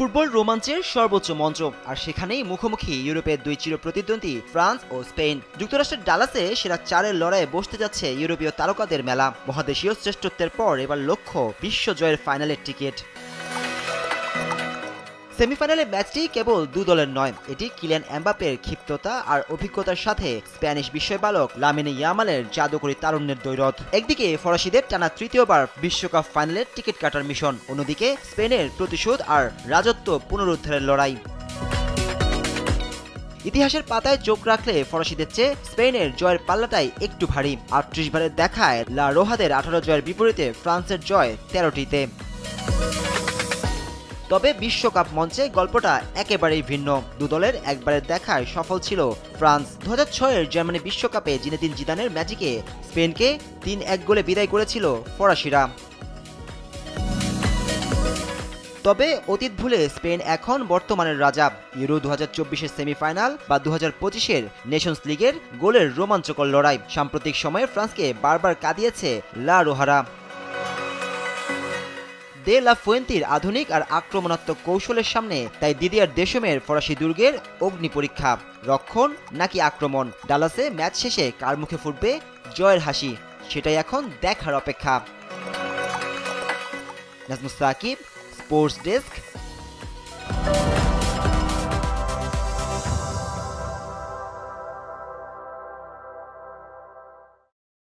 Football রোমাঞ্চের সর্বোচ্চ মঞ্চ, আর সেখানেই মুখোমুখি ইউরোপের দুই চিরপ্রতিদ্বন্দ্বী ফ্রান্স ও স্পেন। যুক্তরাষ্ট্রের ডালাসে সেরা চারের লড়াইয়ে বসতে যাচ্ছে ইউরোপীয় তারকাদের মেলা। মহাদেশীয় শ্রেষ্ঠত্বের পর এবার লক্ষ্য বিশ্বজয়ের ফাইনালের টিকিট। সেমিফাইনালে ম্যাচটি কেবল দু দলের নয়, এটি কিলিয়ান এমবাপ্পের ক্ষিপ্রতা আর অভিজ্ঞতার সাথে স্প্যানিশ বিস্ময় বালক লামিনে ইয়ামালের জাদুকরী তারুণ্যের দ্বৈরথ। একদিকে ফরাসিদের টানা তৃতীয়বার বিশ্বকাপ ফাইনালের টিকিট কাটার মিশন, অন্যদিকে স্পেনের প্রতিশোধ আর রাজত্ব পুনরুদ্ধারের লড়াই। ইতিহাসের পাতায় চোখ রাখলে ফরাসিদের চেয়ে স্পেনের জয়ের পাল্লাটাই একটু ভারী। ৩৮ বারের দেখায় লা রোহাদের ১৮ জয়ের বিপরীতে ফ্রান্সের জয় ১৩টিতে। তবে বিশ্বকাপ মঞ্চে গল্পটা একেবারেই ভিন্ন। দু দলের একবারের দেখায় সফল ছিল ফ্রান্স। ২০০৬-এর জার্মানি বিশ্বকাপে জিনেদিন জিদানের ম্যাজিকে স্পেনকে ৩-১ গোলে বিদায় করেছিল ফরাসিরা। তবে অতীত ভুলে স্পেন এখন বর্তমানের রাজা। ইউরো ২০২৪-এর সেমিফাইনাল বা ২০২৫-এর নেশনস লিগের গোলের রোমাঞ্চকর লড়াই। সাম্প্রতিক সময়ে ফ্রান্সকে বারবার কাঁদিয়েছে লা রোহারা। দে লা ফুয়েন্তের আধুনিক আর আক্রমণাত্মক কৌশলের সামনে তাই দিদিয়ার দেশমের ফরাসি দুর্গের অগ্নি পরীক্ষা। রক্ষণ নাকি আক্রমণ? ডালাসে ম্যাচ শেষে কার মুখে ফুটবে জয়ের হাসি, সেটাই এখন দেখার অপেক্ষা। Najmus Shakib, sports desk,